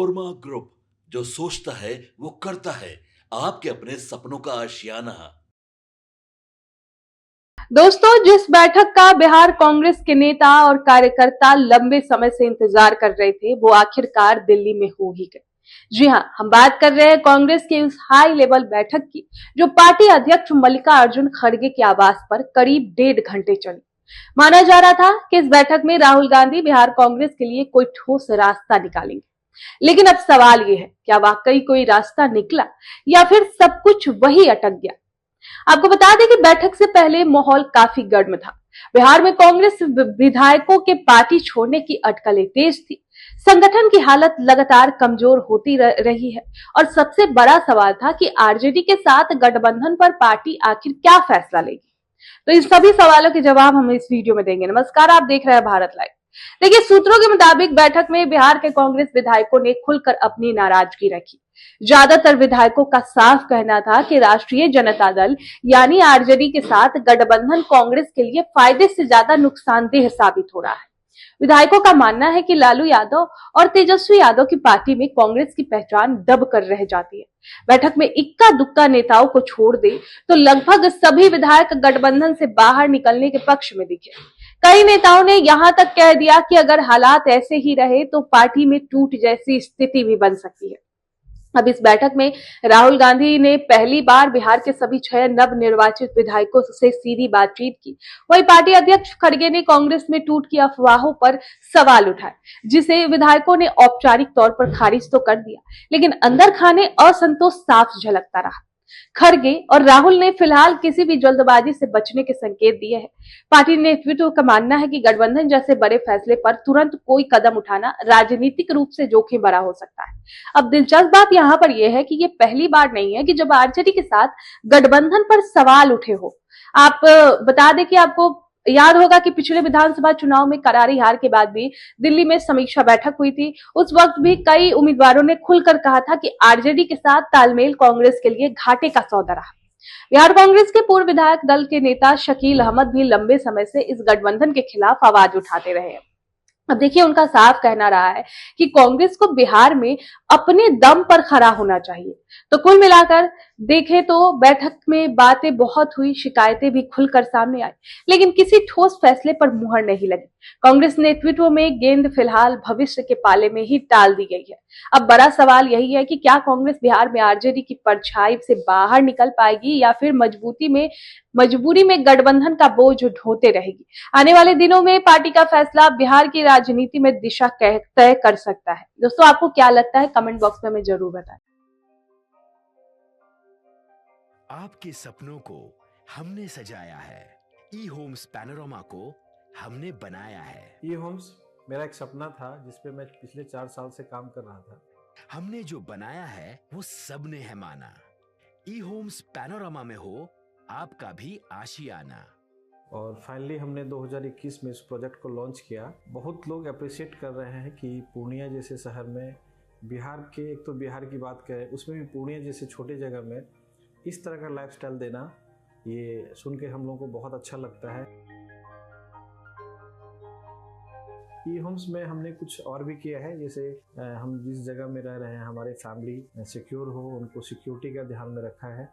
Panorama Group, जो सोचता है वो करता है। आपके अपने सपनों का आशियाना। दोस्तों, जिस बैठक का बिहार कांग्रेस के नेता और कार्यकर्ता लंबे समय से इंतजार कर रहे थे, वो आखिरकार दिल्ली में हो ही गई। जी हां, हम बात कर रहे हैं कांग्रेस की उस हाई लेवल बैठक की, जो पार्टी अध्यक्ष मल्लिकार्जुन खड़गे के आवास पर करीब 1.5 घंटे चली। माना जा रहा था कि इस बैठक में राहुल गांधी बिहार कांग्रेस के लिए कोई ठोस रास्ता निकालेंगे, लेकिन अब सवाल ये है, क्या वाकई कोई रास्ता निकला या फिर सब कुछ वही अटक गया। आपको बता दें कि बैठक से पहले माहौल काफी गर्म था। बिहार में कांग्रेस विधायकों के पार्टी छोड़ने की अटकलें तेज थी। संगठन की हालत लगातार कमजोर होती रही है और सबसे बड़ा सवाल था कि आरजेडी के साथ गठबंधन पर पार्टी आखिर क्या फैसला लेगी। तो इन सभी सवालों के जवाब हम इस वीडियो में देंगे। नमस्कार, आप देख रहे हैं भारत लाइव। देखिए, सूत्रों के मुताबिक बैठक में बिहार के कांग्रेस विधायकों ने खुलकर अपनी नाराजगी रखी। ज्यादातर विधायकों का साफ कहना था कि राष्ट्रीय जनता दल यानी आरजेडी के साथ गठबंधन कांग्रेस के लिए फायदे से ज्यादा नुकसानदेह साबित हो रहा है। विधायकों का मानना है कि लालू यादव और तेजस्वी यादव की पार्टी में कांग्रेस की पहचान दब कर रह जाती है। बैठक में इक्का दुक्का नेताओं को छोड़ दे तो लगभग सभी विधायक गठबंधन से बाहर निकलने के पक्ष में दिखे। कई नेताओं ने यहां तक कह दिया कि अगर हालात ऐसे ही रहे तो पार्टी में टूट जैसी स्थिति भी बन सकती है। अब इस बैठक में राहुल गांधी ने पहली बार बिहार के सभी 6 नवनिर्वाचित विधायकों से सीधी बातचीत की। वहीं पार्टी अध्यक्ष खड़गे ने कांग्रेस में टूट की अफवाहों पर सवाल उठाए, जिसे विधायकों ने औपचारिक तौर पर खारिज तो कर दिया, लेकिन अंदर खाने असंतोष साफ झलकता रहा। खड़गे और राहुल ने फिलहाल किसी भी जल्दबाजी से बचने के संकेत दिए हैं। पार्टी नेतृत्व का मानना है कि गठबंधन जैसे बड़े फैसले पर तुरंत कोई कदम उठाना राजनीतिक रूप से जोखिम भरा हो सकता है। अब दिलचस्प बात यहाँ पर यह है कि ये पहली बार नहीं है कि जब आरजेडी के साथ गठबंधन पर सवाल उठे हो। आप बता दें कि आपको याद होगा कि पिछले विधानसभा चुनाव में करारी हार के बाद भी दिल्ली में समीक्षा बैठक हुई थी। उस वक्त भी कई उम्मीदवारों ने खुलकर कहा था कि आरजेडी के साथ तालमेल कांग्रेस के लिए घाटे का सौदा रहा। बिहार कांग्रेस के पूर्व विधायक दल के नेता शकील अहमद भी लंबे समय से इस गठबंधन के खिलाफ आवाज उठाते रहे हैं। अब देखिए, उनका साफ कहना रहा है कि कांग्रेस को बिहार में अपने दम पर खड़ा होना चाहिए। तो कुल मिलाकर देखें तो बैठक में बातें बहुत हुई, शिकायतें भी खुलकर सामने आई, लेकिन किसी ठोस फैसले पर मुहर नहीं लगी। कांग्रेस नेतृत्व में गेंद फिलहाल भविष्य के पाले में ही टाल दी गई है। अब बड़ा सवाल यही है कि क्या कांग्रेस बिहार में आरजेडी की परछाई से बाहर निकल पाएगी या फिर मजबूरी में गठबंधन का बोझ ढोते रहेगी। आने वाले दिनों में पार्टी का फैसला बिहार की राजनीति में दिशा तय कर सकता है। दोस्तों, आपको क्या लगता है, कमेंट बॉक्स में हमें जरूर बताएं। आपके सपनों को हमने सजाया है, ई होम्स पैनोरमा को हमने बनाया है। ई होम्स मेरा एक सपना था जिसपे मैं पिछले 4 साल से काम कर रहा था। हमने जो बनाया है वो सबने है माना। ई होम्स पैनोरमा में हो आपका भी आशियाना। और फाइनली हमने 2021 में इस प्रोजेक्ट को लॉन्च किया। बहुत लोग अप्रिशिएट कर रहे हैं कि पूर्णिया जैसे शहर में बिहार के, एक तो बिहार की बात करें उसमें भी पूर्णिया जैसे छोटे जगह में इस तरह का लाइफस्टाइल देना, ये सुन के हम लोगों को बहुत अच्छा लगता है। ई होम्स में हमने कुछ और भी किया है, जैसे हम जिस जगह में रह रहे हैं हमारे फैमिली सिक्योर हो, उनको सिक्योरिटी का ध्यान में रखा है।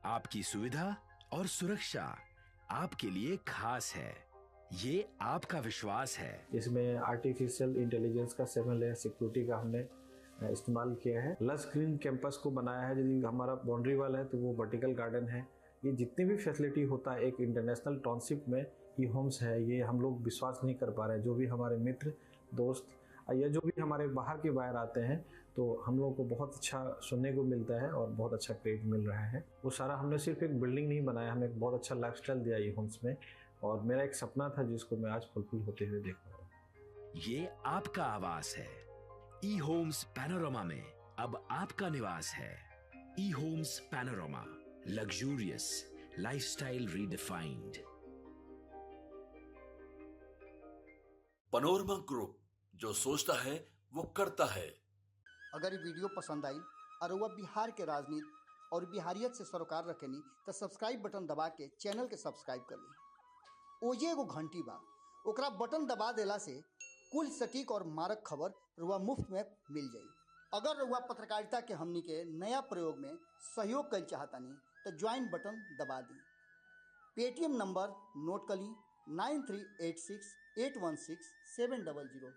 आपकी सुविधा और सुरक्षा आपके लिए खास है, ये आपका विश्वास है। इसमें आर्टिफिशियल इंटेलिजेंस का 7 लेयर सिक्योरिटी का हमने इस्तेमाल किया है। लस ग्रीन कैंपस को बनाया है। यदि हमारा बाउंड्री वाल है तो वो वर्टिकल गार्डन है। ये जितनी भी फैसिलिटी होता है एक इंटरनेशनल टाउनशिप में ई होम्स है, ये हम लोग विश्वास नहीं कर पा रहे हैं। जो भी हमारे मित्र दोस्त या जो भी हमारे बाहर के बाहर आते हैं तो हम लोगों को बहुत अच्छा सुनने को मिलता है और बहुत अच्छा क्रेडिट मिल रहा है। वो सारा हमने सिर्फ एक बिल्डिंग नहीं बनाया, हमें एक बहुत अच्छा लाइफस्टाइल दिया ई होम्स में, और मेरा एक सपना था जिसको मैं आज फुलफिल होते हुए देख रहा हूँ। ये आपका आवास है। ई होम्स पैनोरमा में अब आपका निवास है। E Homes Panorama, luxurious lifestyle redefined. Panorama Group, जो सोचता है वो करता है। अगर ये वीडियो पसंद आई और वह बिहार के राजनीति और बिहारियत से सरोकार रखेनी तो सब्सक्राइब बटन दबा के चैनल के सब्सक्राइब कर ली। ओजे एगो घंटी बा, ओकरा बटन दबा देला से कुल सटीक और मारक खबर रुआ मुफ्त में मिल जाई। अगर रुआ पत्रकारिता के हमनी के नया प्रयोग में सहयोग कर चाहतानी तो ज्वाइन बटन दबा दी। पेटीएम नंबर नोट कर ली 9386816700।